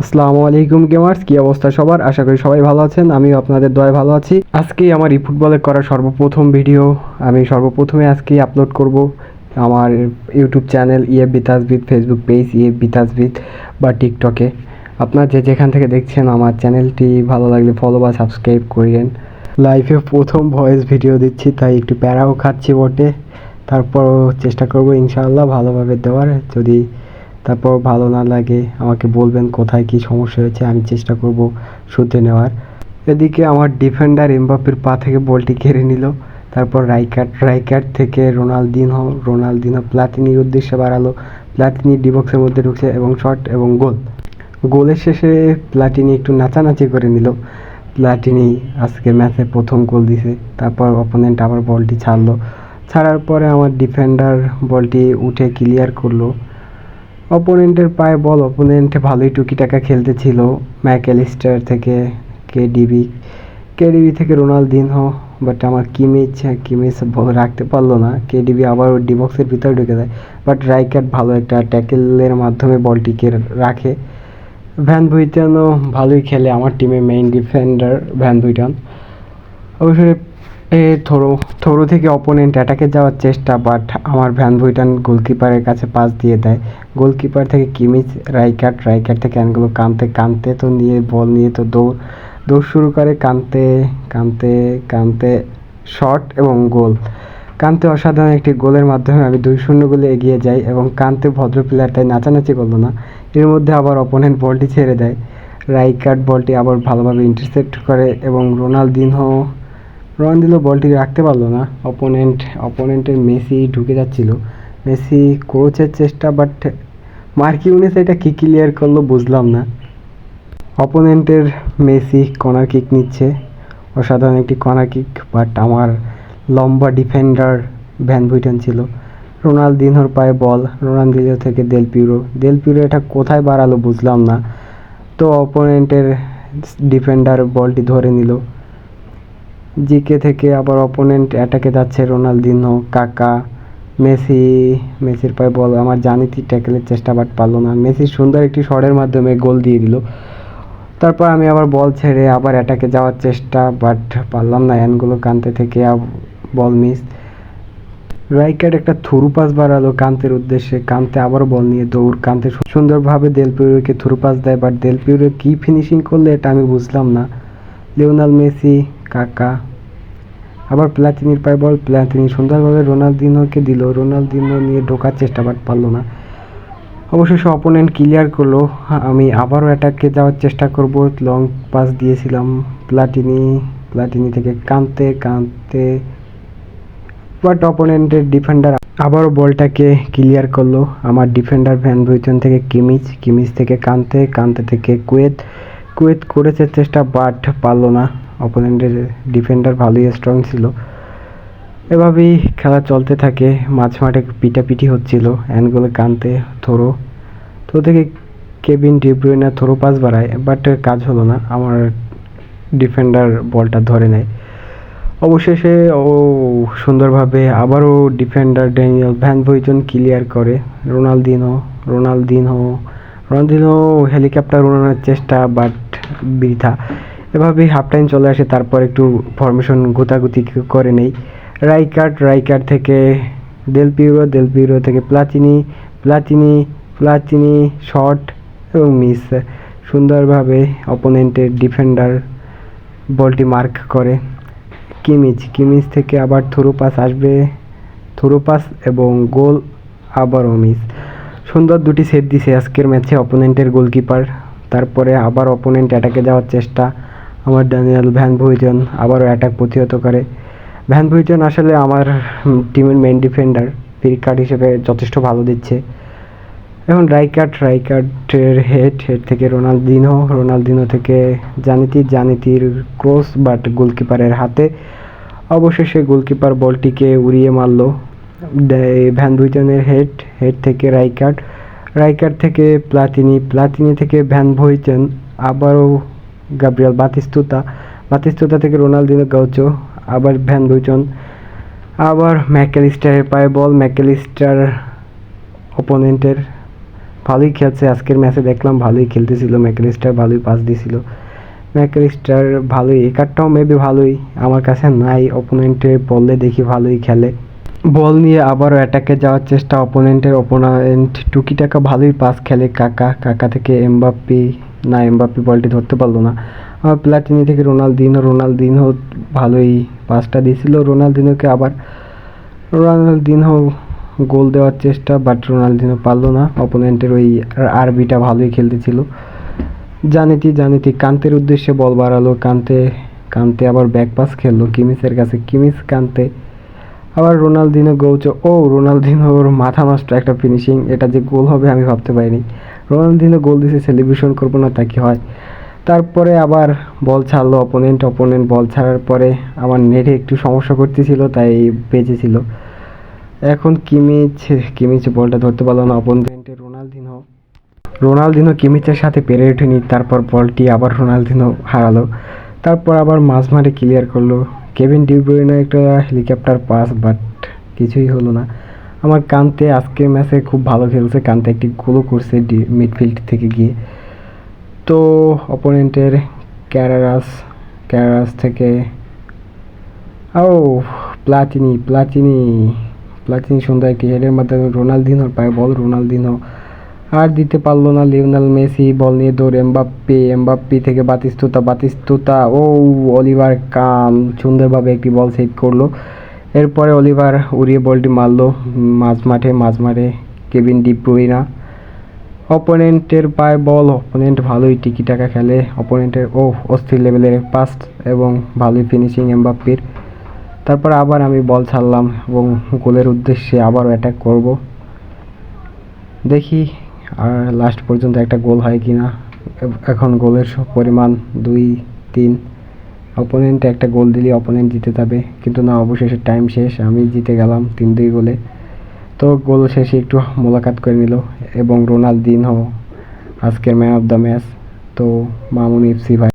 আসসালামু আলাইকুম গেমার্স, কি অবস্থা সবার? আশা করি সবাই ভালো আছেন। আমিও আপনাদের দয়ায় ভালো আছি। আজকেই আমার ফুটবলে করা সর্বপ্রথম ভিডিও আমি সর্বপ্রথমে আজকেই আপলোড করব আমার ইউটিউব চ্যানেল ইএফবি তাসবিদ, ফেসবুক পেজ ইএফবি তাসবিদ বা টিকটকে। আপনার যেখান থেকে দেখছেন আমার চ্যানেলটি ভালো লাগলে ফলো বা সাবস্ক্রাইব করিয়েন। লাইফে প্রথম ভয়েস ভিডিও দিচ্ছি, তাই একটু প্যারাও খাচ্ছি বটে। তারপরও চেষ্টা করব ইনশাআল্লাহ ভালোভাবে দেওয়ার। যদি তারপর ভালো না লাগে আমাকে বলবেন কোথায় কি সমস্যা হয়েছে, আমি চেষ্টা করব শুধরে নেওয়ার। এদিকে আমার ডিফেন্ডার এমবাপ্পের পা থেকে বলটি কেড়ে নিল। তারপর রাইকার্ড থেকে রোনালদিনহো প্লাতিনির উদ্দেশ্যে বাড়ালো। প্লাতিনি ডিবক্সের মধ্যে ঢুকছে এবং শট এবং গোল। গোলের শেষে প্লাতিনি একটু নাচানাচি করে নিল। প্লাতিনি আজকে ম্যাচে প্রথম গোল দিছে। তারপর অপোনেন্ট আবার বলটি ছাড়ার পরে আমার ডিফেন্ডার বলটি উঠে ক্লিয়ার করলো। অপোনেন্টের পায়ে বল, অপোনেন্ট ভালোই টুকিটাকা খেলতেছিল। ম্যাকঅ্যালিস্টার থেকে কেডিবি থেকে রোনালদিনহো, বাট আমার কিমিচ বল রাখতে পারলো না। কেডিবি আবার ওর ডিবক্সের ভিতরে ঢুকে যায়, বাট রাইকার্ড ভালো একটা ট্যাকেলের মাধ্যমে বলটিকে রাখে। ভ্যান বুইটেনও ভালোই খেলে, আমার টিমের মেইন ডিফেন্ডার ভ্যান বুইটেন। অবশ্যই থ্রো থেকে অপোনেন্ট অ্যাটাকে যাওয়ার চেষ্টা, বাট আমার ভ্যান বুইটেন গোলকিপারের কাছে পাস দিয়ে দেয়। গোলকিপার থেকে কিমিচ, রাইকার্ড থেকে অ্যানগুলো কানতে তো নিয়ে বল নিয়ে তো দৌড় শুরু করে। কানতে শট এবং গোল। কান্তে অসাধারণ একটি গোলের মাধ্যমে আমি 2-0 গোলে এগিয়ে যাই এবং কান্তে ভদ্র প্লেয়ার, তাই নাচানাচি করলো না। এর মধ্যে আবার অপোনেন্ট বলটি ছেড়ে দেয়। রাইকার্ড বলটি আবার ভালোভাবে ইন্টারসেপ্ট করে এবং রোনালদিনহো বলটি রাখতে পারলো না। অপোনেন্টের মেসি ঢুকে যাচ্ছিল। মেসি কোচের চেষ্টা, বাট মার্কিউনেস এটা কি ক্লিয়ার করলো বুঝলাম না। অপোনেন্টের মেসি কর্নার কিক নিচ্ছে, অসাধারণ একটি কর্নার কিক, বাট আমার লম্বা ডিফেন্ডার ভ্যান বুইটেন ছিল। রোনালদিনহোর পায়ে বল, রোনালদিনহো থেকে দেল পিউরো এটা কোথায় বাড়ালো বুঝলাম না। তো অপোনেন্টের ডিফেন্ডার বলটি ধরে নিল। জিকে থেকে আবার অপোনেন্ট অ্যাটাকে যাচ্ছে। রোনালদিনহো, কাকা, মেসির পায়ে বল, আমার জানিতি ট্যাকেলের চেষ্টা, বাট পারলো না। মেসি সুন্দর একটি শটের মাধ্যমে গোল দিয়ে দিল। তারপর আমি আবার বল ছেড়ে আবার অ্যাটাকে যাওয়ার চেষ্টা, বাট পারলাম না। অ্যানগুলো কান্তে থেকে বল মিস। রাইকার্ড একটা থ্রু পাস বাড়ালো কান্তের উদ্দেশ্যে। কান্তে আবার বল নিয়ে দৌড়। কান্তে সুন্দরভাবে দেল পিউরোকে থ্রু পাস দেয়, বাট দেল পিউরো কী ফিনিশিং করলে এটা আমি বুঝলাম না। লিওনেল মেসি, কাকা, আবার প্লাতিনির পায়ে বল। প্লাতিনি সুন্দরভাবে রোনালদিনহোকে দিল। রোনালদিনহো নিয়ে ঢোকার চেষ্টা, বাট পারলো না। অবশেষে অপোনেন্ট ক্লিয়ার করলো। আমি আবারও অ্যাটাকে যাওয়ার চেষ্টা করব। লং পাস দিয়েছিলাম প্লাতিনি থেকে কান্তে, বাট অপোনেন্টের ডিফেন্ডার আবারও বলটাকে ক্লিয়ার করলো। আমার ডিফেন্ডার ভ্যান বুইটেন থেকে কিমিচ থেকে কান্তে থেকে কুয়েত করেছে চেষ্টা, বাট পারলো না। অপোনেন্টের ডিফেন্ডার ভালোই স্ট্রং ছিল। এভাবেই খেলা চলতে থাকে। মাঝমাঠে পিটাপিটি হচ্ছিল। অ্যানগোলে কান্তে থ্রো থেকে Kevin De Bruyne through pass বাড়ায়, বাট কাজ হলো না। আমার ডিফেন্ডার বলটা ধরে নেয়। অবশেষে সুন্দরভাবে আবারও ডিফেন্ডার ড্যানিয়েল ভ্যান বুইটেন ক্লিয়ার করে। রোনালদিনহো হেলিকপ্টার উড়ানোর চেষ্টা, বাট বৃথা। এভাবেই হাফ টাইম চলে আসে। তারপর একটু ফরমেশন গুতাগুতি করে নেই। রাইকার্ড থেকে দেল পিউরো থেকে প্লাতিনি শট এবং মিস। সুন্দরভাবে অপোনেন্টের ডিফেন্ডার বলটি মার্ক করে। কিমিচ থেকে আবার থ্রু পাস এবং গোল, আবারও মিস। সুন্দর দুটি সেট দিছে আজকের ম্যাচে অপোনেন্টের গোলকিপার। তারপরে আবার অপোনেন্ট অ্যাটাকে যাওয়ার চেষ্টা। আমার ড্যানিয়েল ভ্যান বুইটেন আবারও অ্যাটাক প্রতিহত করে। ভ্যান বুইটেন আসলে আমার টিমের মেইন ডিফেন্ডার, ফ্রি কার্ড হিসেবে যথেষ্ট ভালো দিচ্ছে। এখন রাইকার্ডের হেড থেকে রোনালদিনহো থেকে জানিতির ক্রস, বাট গোলকিপারের হাতে। অবশেষে গোলকিপার বলটিকে উড়িয়ে মারল। ভ্যান বুইটেনের হেড থেকে রাইকার্ড থেকে প্লাতিনি থেকে ভ্যান বুইটেন, আবারও গাব্রিয়েল বাতিস্তুতা থেকে রোনালদিনো গাউচো, আবার ভ্যান বুইটেন, আবার ম্যাকঅ্যালিস্টারের পায়ে বল। ম্যাকঅ্যালিস্টার অপোনেন্টের ভালোই খেলছে আজকের ম্যাচে, দেখলাম ভালোই খেলতেছিল। ম্যাকলিস্টার ভালোই পাস দিছিল, ম্যাকলিস্টার ভালোই, এই কার্ডটাও মেবি ভালোই, আমার কাছে নাই। অপোনেন্টের বললে দেখি ভালোই খেলে, বল নিয়ে আবারও অ্যাটাকে যাওয়ার চেষ্টা। অপোনেন্ট টুকিটাকা ভালোই পাস খেলে। কাকা থেকে এমবাপ্পি, না এমবাপ্পি বলটি ধরতে পারলো না। আবার প্লাটিনি থেকে রোনালদিনহো ভালোই পাসটা দিয়েছিল রোনালদিনহোকে। আবার রোনালদিনহো গোল দেওয়ার চেষ্টা, বাট রোনালদিনহো পারলো না। অপোনেন্টের ওই আরবিটা ভালোই খেলতেছিল। জানিতি কান্তের উদ্দেশ্যে বল বাড়ালো। কান্তে আবার ব্যাক পাস খেললো কিমিসের কাছে, কিমিস কান্তে, আবার রোনালদিনহো গৌচ। রোনালদিনহোর মাথা নষ্ট একটা ফিনিশিং, এটা যে গোল হবে আমি ভাবতে পারিনি। রোনালদিনহো গোল দিছে, সেলিব্রেশন করবো না তা কি হয়। তারপরে আবার বল ছাড়লো অপোনেন্ট বল ছাড়ার পরে আমার নেটে একটু সমস্যা করতেছিল, তাই বেঁচেছিল। এখন কিমিচ বলটা ধরতে পারলো না। অপোনেন্টের রোনালদিনহো কিমিচের সাথে পেরে ওঠেনি, তারপর বলটি আবার রোনালদিনহো হারালো। তারপর আবার মাঝমাঠে ক্লিয়ার করলো কেভিন ডি ব্রুইনে একটা হেলিকপ্টার পাস, বাট কিছুই হলো না। আমার কান্তে আজকের ম্যাচে খুব ভালো খেলছে, কান্তে একটি গোলও করছে মিডফিল্ড থেকে গিয়ে। তো অপোনেন্টের ক্যারারাস থেকে ও প্লাচিনি সুন্দর একটি হেডের মাধ্যমে রোনালদিনহোর পায়ে বল। রোনালদিনহো আর দিতে পারলো না। লিওনেল মেসি বল নিয়ে দৌড়। এমবাপ্পি থেকে বাতিস্তুতা অলিভার কান সুন্দরভাবে একটি বল সেভ করলো। এরপরে অলিভার উড়িয়ে বলটি মারলো মাঝমাঠে কেভিন ডি ব্রুইনা। অপোনেন্টের পায়ে বল, অপোনেন্ট ভালোই টিকি টাকা খেলে। অপোনেন্টের অস্থির লেভেলের পাস এবং ভালোই ফিনিশিং এমবাপ্পির। তারপর আবার আমি বল ছাড়লাম এবং গোলের উদ্দেশ্যে আবারও অ্যাটাক করব, দেখি আর লাস্ট পর্যন্ত একটা গোল হয় কিনা। এখন গোলের পরিমাণ 2-3। অপোনেন্ট একটা গোল দিলে অপোনেন্ট জিতে যাবে, কিন্তু না, অবশেষে টাইম শেষ, আমি জিতে গেলাম 3-2 গোলে। তো গোল শেষে একটু মোলাকাত করে নিল এবং রোনালদিনহো আজকের ম্যান অফ দ্য ম্যাচ। তো মামুন এফসি ভাই।